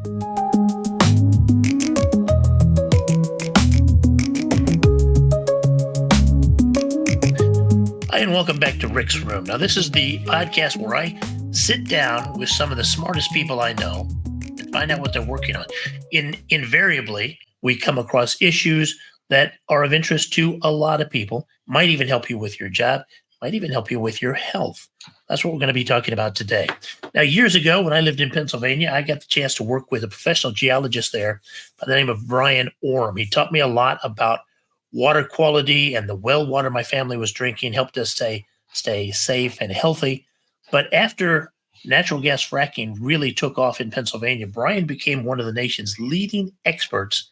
Hi, and welcome back to Rick's Room. Now, this is the podcast where I sit down with some of the smartest people I know and find out what they're working on. Invariably, we come across issues that are of interest to a lot of people, might even help you with your job, might even help you with your health. That's what we're going to be talking about today. Now, years ago, when I lived in Pennsylvania, I got the chance to work with a professional geologist there by the name of Brian Oram. He taught me a lot about water quality and the well water my family was drinking, helped us stay safe and healthy. But after natural gas fracking really took off in Pennsylvania, Brian became one of the nation's leading experts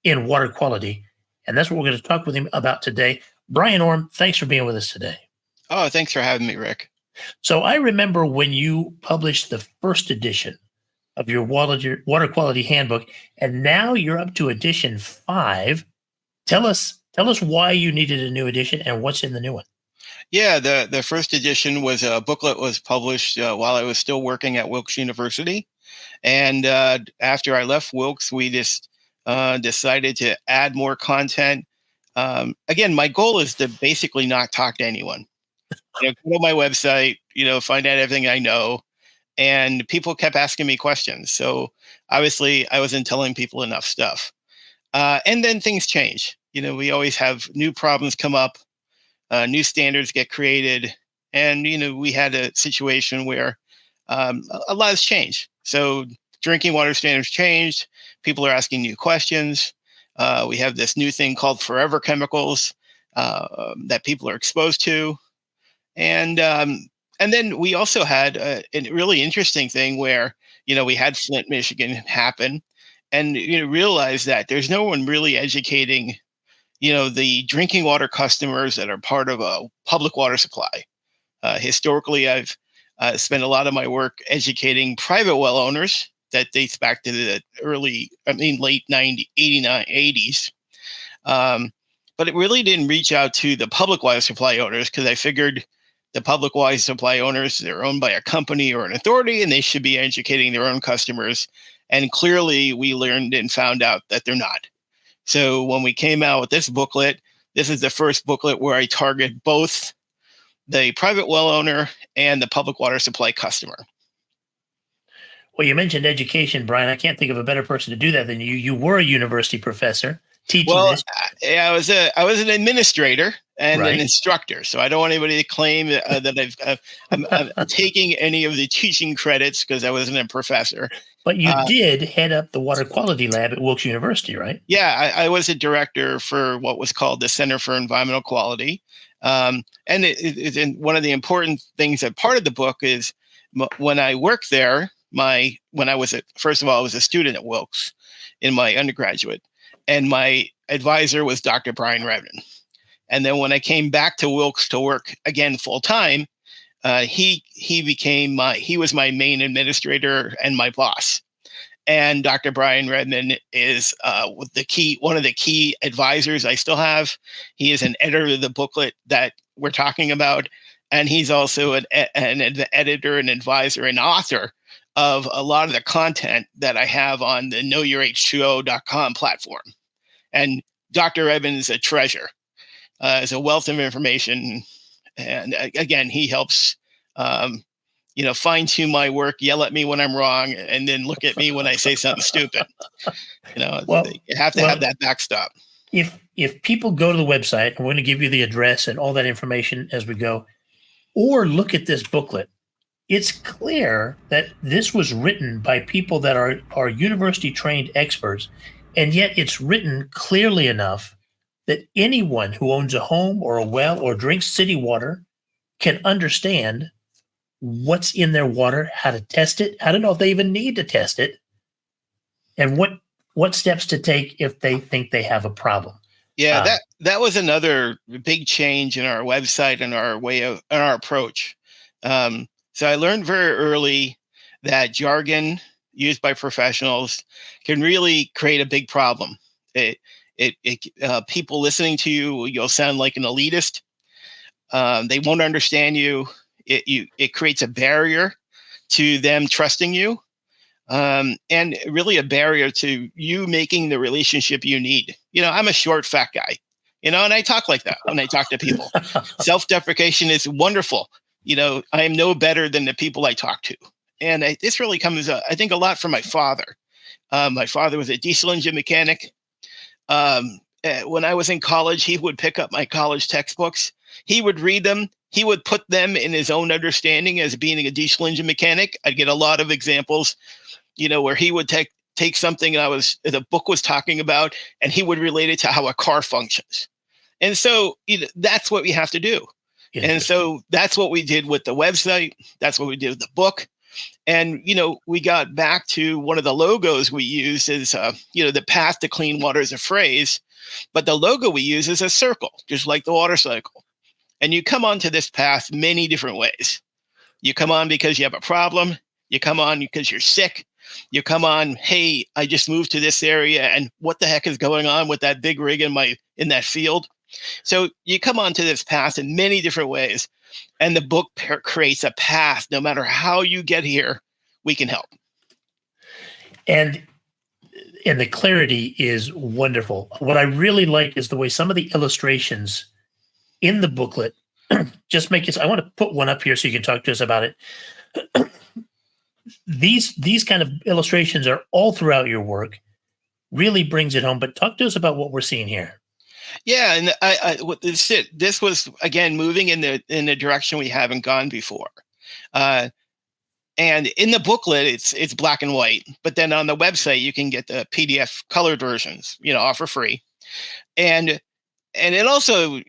in water quality. And that's what we're going to talk with him about today. Brian Oram, thanks for being with us today. Oh, thanks for having me, Rick. So I remember when you published the first edition of your water quality handbook, and now you're up to edition 5. Tell us why you needed a new edition and what's in the new one. Yeah, the first edition was a booklet was published while I was still working at Wilkes University. And after I left Wilkes, we just decided to add more content. Again, my goal is to basically not talk to anyone. Go to my website, find out everything I know. And people kept asking me questions. So obviously I wasn't telling people enough stuff. And then things change. We always have new problems come up, new standards get created. And, we had a situation where a lot has changed. So drinking water standards changed. People are asking new questions. We have this new thing called forever chemicals that people are exposed to. And then we also had a really interesting thing where, we had Flint, Michigan happen. And realize that there's no one really educating, the drinking water customers that are part of a public water supply. Historically, I've spent a lot of my work educating private well owners. That dates back to the late 90s, 89, 80s. But it really didn't reach out to the public water supply owners because I figured the public water supply owners, they're owned by a company or an authority, and they should be educating their own customers. And clearly we learned and found out that they're not. So when we came out with this booklet, this is the first booklet where I target both the private well owner and the public water supply customer. Well, you mentioned education, Brian. I can't think of a better person to do that than you. You were a university professor teaching this. I was an administrator and an instructor. So I don't want anybody to claim that I'm taking any of the teaching credits because I wasn't a professor. But you did head up the water quality lab at Wilkes University, right? Yeah, I was a director for what was called the Center for Environmental Quality. And one of the important things that part of the book is when I worked there, first of all, I was a student at Wilkes in my undergraduate, and my advisor was Dr. Brian Redman. And then when I came back to Wilkes to work again full time, he was my main administrator and my boss. And Dr. Brian Redman is one of the key advisors I still have. He is an editor of the booklet that we're talking about, and he's also an editor and advisor and author of a lot of the content that I have on the knowyourh2o.com platform. And Dr. Redman is a treasure. Is a wealth of information. And again, he helps, fine tune my work, yell at me when I'm wrong, and then look at me when I say something stupid. You have to have that backstop. If people go to the website, we're going to give you the address and all that information as we go, or look at this booklet, it's clear that this was written by people that are university trained experts, and yet it's written clearly enough that anyone who owns a home or a well or drinks city water can understand what's in their water, how to test it, how to know if they even need to test it, and what steps to take if they think they have a problem. Yeah, that was another big change in our website and our approach. So I learned very early that jargon used by professionals can really create a big problem. People listening to you, you'll sound like an elitist. They won't understand you. It creates a barrier to them trusting you. and really a barrier to you making the relationship you need. I'm a short, fat guy, and I talk like that when I talk to people. Self-deprecation is wonderful. I am no better than the people I talk to. And this really comes, I think, a lot from my father. My father was a diesel engine mechanic. When I was in college, he would pick up my college textbooks. He would read them. He would put them in his own understanding as being a diesel engine mechanic. I'd get a lot of examples, where he would take something the book was talking about, and he would relate it to how a car functions. And so that's what we have to do. And so that's what we did with the website. That's what we did with the book. And, we got back to one of the logos we use is, the path to clean water is a phrase, but the logo we use is a circle, just like the water cycle. And you come onto this path many different ways. You come on because you have a problem. You come on because you're sick. You come on, hey, I just moved to this area, and what the heck is going on with that big rig in that field? So you come onto this path in many different ways, and the book creates a path. No matter how you get here, we can help. And the clarity is wonderful. What I really like is the way some of the illustrations in the booklet just make it. I want to put one up here so you can talk to us about it. These kind of illustrations are all throughout your work. Really brings it home. But talk to us about what we're seeing here. Yeah, and this was again moving in the direction we haven't gone before. And in the booklet, it's black and white, but then on the website you can get the PDF colored versions, all for free. And it also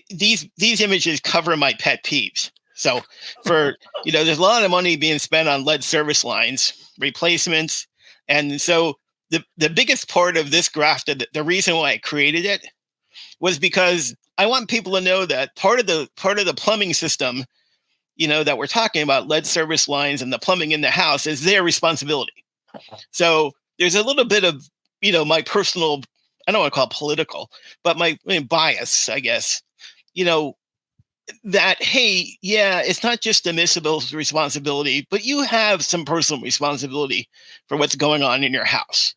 these images cover my pet peeves. So there's a lot of money being spent on lead service lines replacements, and so the biggest part of this graph, the reason why I created it, was because I want people to know that part of the plumbing system, that we're talking about, lead service lines and the plumbing in the house, is their responsibility. So there's a little bit of, my personal, I don't want to call it political, but my bias, I guess, that, hey, yeah, it's not just the municipal's responsibility, but you have some personal responsibility for what's going on in your house.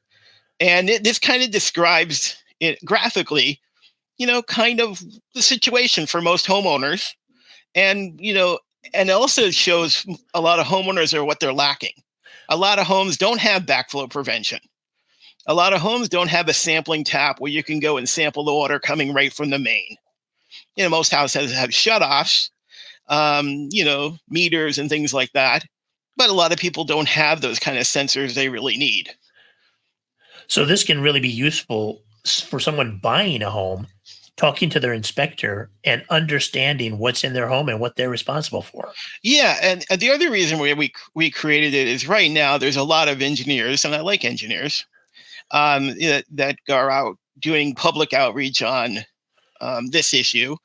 And this kind of describes it graphically, kind of the situation for most homeowners. And, and it also shows a lot of homeowners are what they're lacking. A lot of homes don't have backflow prevention. A lot of homes don't have a sampling tap where you can go and sample the water coming right from the main. Most houses have shutoffs, meters and things like that. But a lot of people don't have those kind of sensors they really need. So this can really be useful for someone buying a home, talking to their inspector and understanding what's in their home and what they're responsible for. Yeah. And the other reason we created it is right now there's a lot of engineers, and I like engineers, that are out doing public outreach on this issue.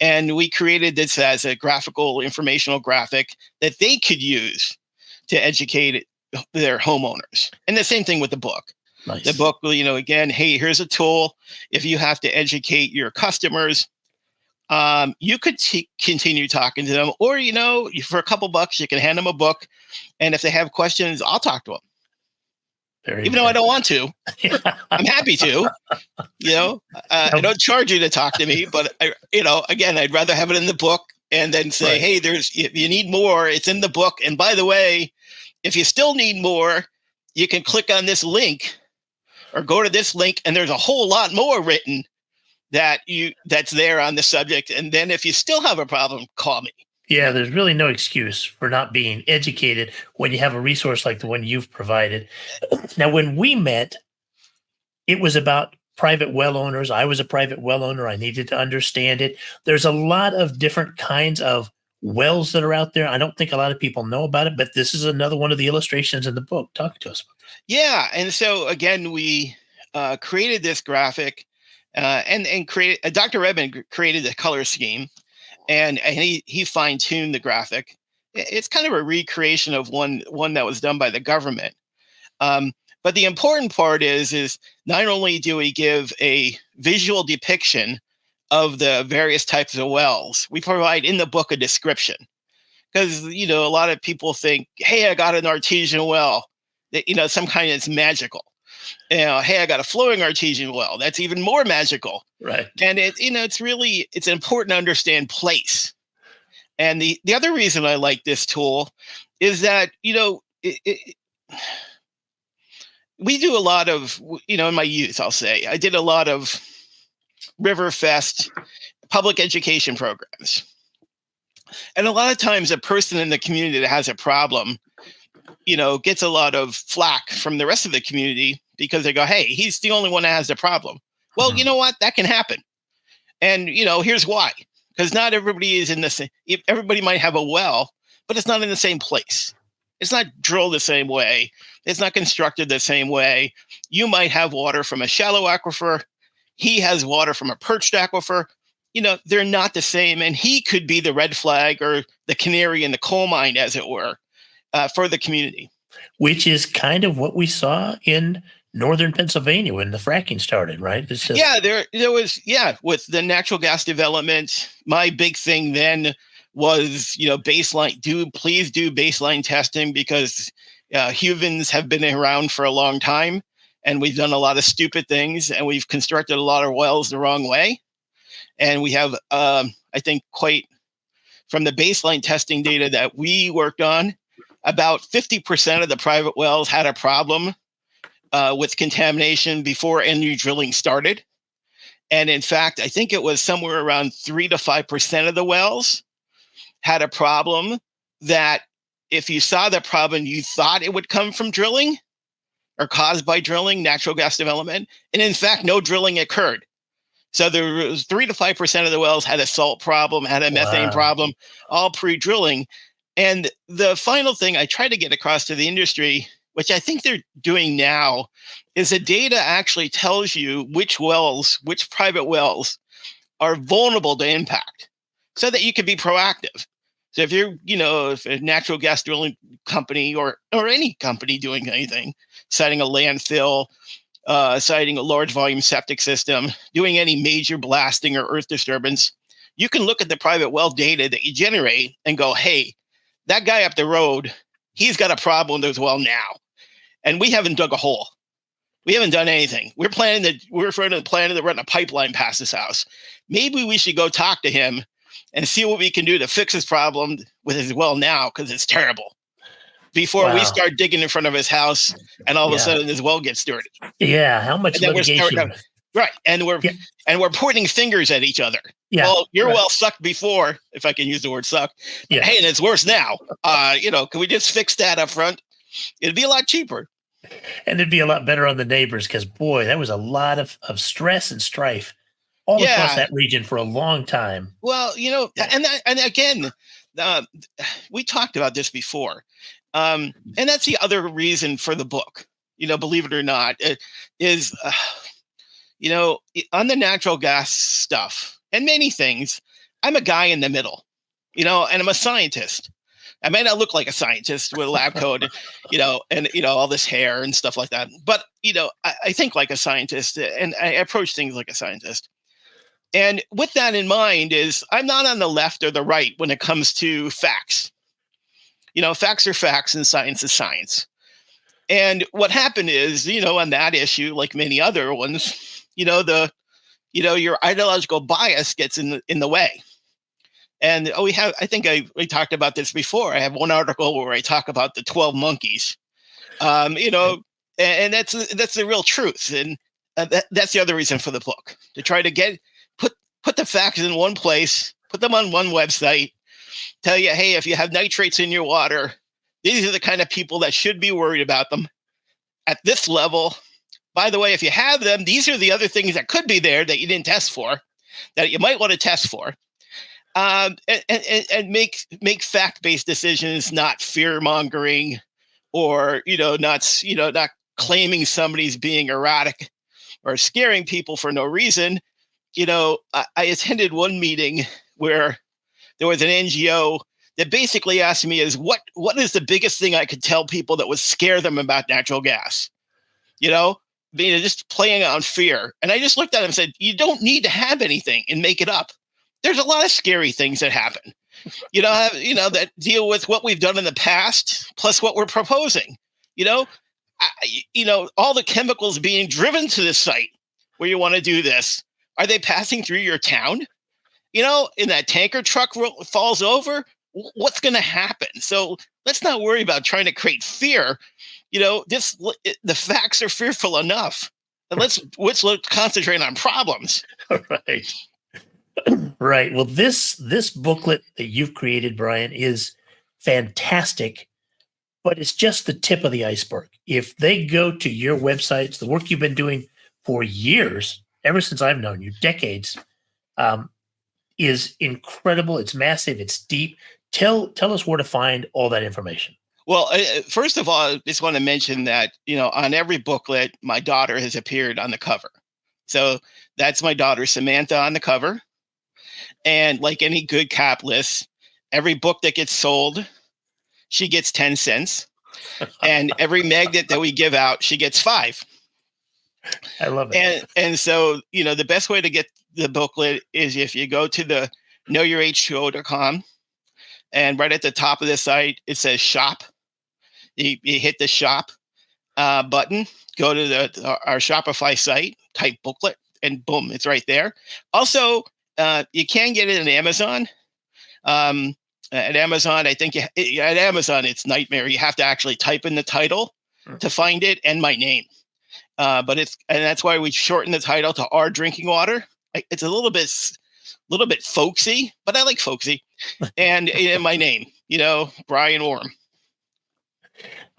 And we created this as a graphical informational graphic that they could use to educate their homeowners. And the same thing with the book. Nice. The book, again, hey, here's a tool. If you have to educate your customers, you could continue talking to them, or, for a couple bucks, you can hand them a book. And if they have questions, I'll talk to them. Even though I don't want to, I'm happy to. I don't charge you to talk to me, but again, I'd rather have it in the book and then say, right, hey, if you need more, it's in the book. And by the way, if you still need more, you can click on this link or go to this link, and there's a whole lot more written that's there on the subject. And then if you still have a problem, call me. Yeah, there's really no excuse for not being educated when you have a resource like the one you've provided. Now, when we met, it was about private well owners. I was a private well owner. I needed to understand it. There's a lot of different kinds of wells that are out there. I don't think a lot of people know about it, but this is another one of the illustrations in the book. Talk to us about this. Yeah, and so again, we created this graphic, and created. Dr. Redmond created the color scheme. And he fine-tuned the graphic. It's kind of a recreation of one that was done by the government. But the important part is not only do we give a visual depiction of the various types of wells, we provide in the book a description. because a lot of people think, hey, I got an artesian well, that some kind that's magical. Hey, I got a flowing artesian well, that's even more magical. Right. And it's important to understand place. And the other reason I like this tool is that we do a lot of, in my youth, I'll say I did a lot of Riverfest public education programs. And a lot of times a person in the community that has a problem, gets a lot of flack from the rest of the community because they go, hey, he's the only one that has a problem. Well, you know what? That can happen. And, here's why. Because not everybody is in the same, everybody might have a well, but it's not in the same place. It's not drilled the same way. It's not constructed the same way. You might have water from a shallow aquifer. He has water from a perched aquifer. They're not the same. And he could be the red flag or the canary in the coal mine, as it were, for the community. Which is kind of what we saw in northern Pennsylvania when the fracking started, right? Yeah, there was, with the natural gas development, my big thing then was, please do baseline testing, because humans have been around for a long time and we've done a lot of stupid things and we've constructed a lot of wells the wrong way. And we have, I think, from the baseline testing data that we worked on, about 50% of the private wells had a problem with contamination before any drilling started. And in fact, I think it was somewhere around 3 to 5% of the wells had a problem that if you saw the problem, you thought it would come from drilling or caused by drilling, natural gas development. And in fact, no drilling occurred. So there was 3 to 5% of the wells had a salt problem, had a methane problem, all pre-drilling. And the final thing I try to get across to the industry, which I think they're doing now, is the data actually tells you which private wells are vulnerable to impact so that you can be proactive. So if you're, if a natural gas drilling company or any company doing anything, siting a landfill, siting a large volume septic system, doing any major blasting or earth disturbance, you can look at the private well data that you generate and go, hey, that guy up the road, he's got a problem with his well now. And we haven't dug a hole. We haven't done anything. We're planning to run a pipeline past his house. Maybe we should go talk to him and see what we can do to fix his problem with his well now, because it's terrible, before we start digging in front of his house and all of a sudden his well gets dirty. Yeah, how much litigation? Right, and we're pointing fingers at each other. Yeah, well, your well sucked before, if I can use the word suck. Yeah. Hey, and it's worse now. Can we just fix that up front? It'd be a lot cheaper. And it'd be a lot better on the neighbors, because, boy, that was a lot of stress and strife all across that region for a long time. Well, and again, we talked about this before. And that's the other reason for the book, believe it or not, is, on the natural gas stuff and many things, I'm a guy in the middle, and I'm a scientist. I may not look like a scientist with a lab coat, and, all this hair and stuff like that. But, I think like a scientist and I approach things like a scientist. And with that in mind is I'm not on the left or the right when it comes to facts. Facts are facts and science is science. And what happened is, on that issue, like many other ones, your ideological bias gets in the way. And I think we talked about this before. I have one article where I talk about the 12 monkeys, and that's the real truth. And that's the other reason for the book, to try to put the facts in one place, put them on one website, tell you, hey, if you have nitrates in your water, these are the kind of people that should be worried about them at this level. By the way, if you have them, these are the other things that could be there that you didn't test for, that you might want to test for. And make fact-based decisions, not fear-mongering, or not claiming somebody's being erratic or scaring people for no reason. I attended one meeting where there was an NGO that basically asked me what is the biggest thing I could tell people that would scare them about natural gas? Just playing on fear. And I just looked at him and said, you don't need to have anything and make it up. There's a lot of scary things that happen. that deal with what we've done in the past plus what we're proposing. You know, all the chemicals being driven to the site where you want to do this, are they passing through your town? And that tanker truck falls over, what's going to happen? So let's not worry about trying to create fear. The facts are fearful enough. And let's concentrate on problems. Right. Right. Well, this booklet that you've created, Brian, is fantastic, but it's just the tip of the iceberg. If they go to your websites, the work you've been doing for years, ever since I've known you, decades, is incredible. It's massive. It's deep. Tell us where to find all that information. Well, first of all, I just want to mention that, on every booklet, my daughter has appeared on the cover. So that's my daughter, Samantha, on the cover. And like any good capitalist, every book that gets sold, she gets 10 cents. And every magnet that we give out, she gets 5. I love it. And so, the best way to get the booklet is if you go to the knowyourh2o.com, and right at the top of the site, it says shop. You hit the shop button, go to our Shopify site, type booklet, and boom, it's right there. Also, you can get it on Amazon. At Amazon, I think at Amazon, it's nightmare. You have to actually type in the title to find it and my name. But that's why we shorten the title to Our Drinking Water. It's a little bit folksy, but I like folksy. And my name, Brian Oram.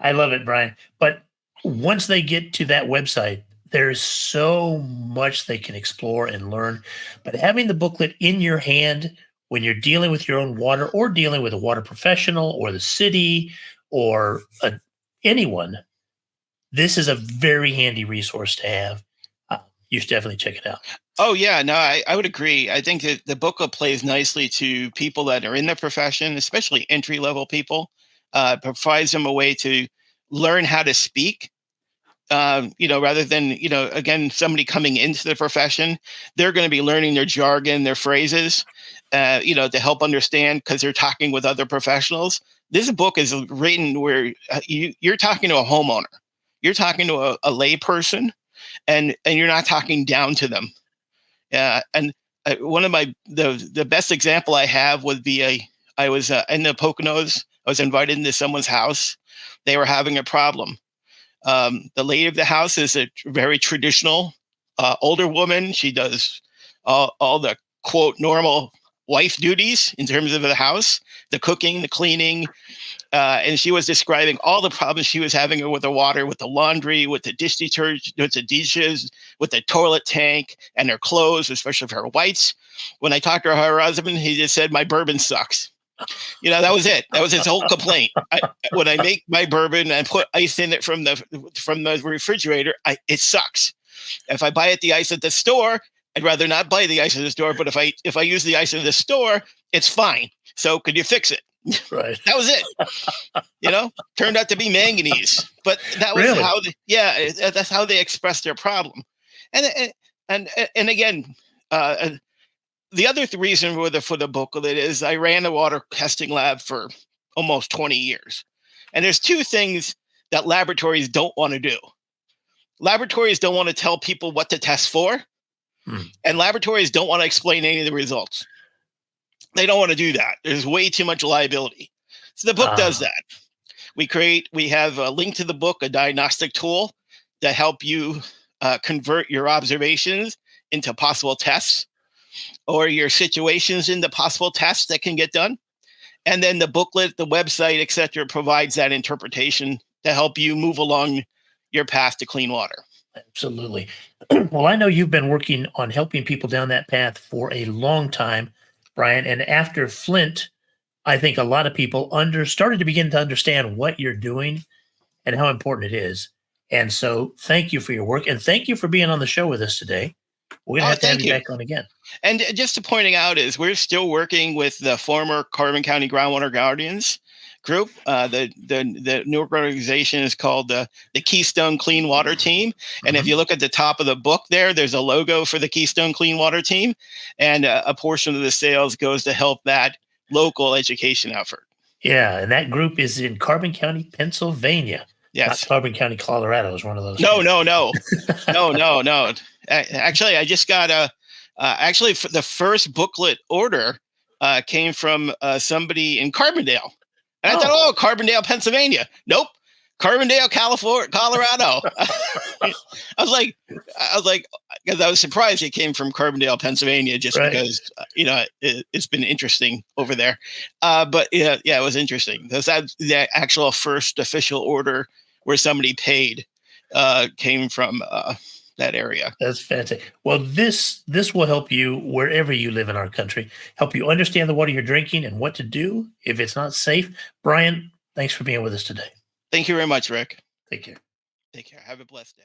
I love it, Brian. But once they get to that website, there's so much they can explore and learn. But having the booklet in your hand when you're dealing with your own water or dealing with a water professional or the city or anyone, this is a very handy resource to have. You should definitely check it out. Oh, yeah. No, I would agree. I think that the booklet plays nicely to people that are in the profession, especially entry-level people. Provides them a way to learn how to speak, rather than, again, somebody coming into the profession. They're going to be learning their jargon, their phrases, to help understand because they're talking with other professionals. This book is written where you're talking to a homeowner. You're talking to a lay person, and you're not talking down to them. And one of the best example I have would be I was in the Poconos. I was invited into someone's house. They were having a problem. The lady of the house is a very traditional older woman. She does all the, quote, normal wife duties in terms of the house, the cooking, the cleaning. And she was describing all the problems she was having with the water, with the laundry, with the dish detergent, with the dishes, with the toilet tank, and her clothes, especially for her whites. When I talked to her husband, he just said, "My bourbon sucks." That was it. That was his whole complaint. When I make my bourbon and put ice in it from the refrigerator, it sucks. If I buy the ice at the store, I'd rather not buy the ice at the store. But if I use the ice at the store, it's fine. So could you fix it? Right. That was it. Turned out to be manganese. But that was really? how that's how they expressed their problem. And again, the other reason for the booklet is I ran a water testing lab for almost 20 years. And there's two things that laboratories don't want to do. Laboratories don't want to tell people what to test for. And laboratories don't want to explain any of the results. They don't want to do that. There's way too much liability. So the book does that. We have a link to the book, a diagnostic tool to help you convert your observations into possible tests, or your situations into possible tests that can get done. And then the booklet, the website, etc., provides that interpretation to help you move along your path to clean water. Absolutely. Well, I know you've been working on helping people down that path for a long time, Brian. And after Flint, I think a lot of people started to begin to understand what you're doing and how important it is. And so thank you for your work. And thank you for being on the show with us today. We're going to have you back on again. And just to pointing out is we're still working with the former Carbon County Groundwater Guardians group. The new organization is called the Keystone Clean Water Team. And if you look at the top of the book there's a logo for the Keystone Clean Water Team. And a portion of the sales goes to help that local education effort. Yeah, and that group is in Carbon County, Pennsylvania. Not Yes. Carbon County, Colorado is one of those. No, no, no, no, no, no. Actually, I just got actually the first booklet order came from somebody in Carbondale. And I thought, oh, Carbondale, Pennsylvania. Nope. Carbondale, California, Colorado. I was like, because I was surprised it came from Carbondale, Pennsylvania, just Right. because it's been interesting over there. But yeah, it was interesting. That's the actual first official order where somebody paid came from that area. That's fantastic. Well, this will help you wherever you live in our country, help you understand the water you're drinking and what to do if it's not safe. Brian, thanks for being with us today. Thank you very much, Rick. Take care. Take care. Have a blessed day.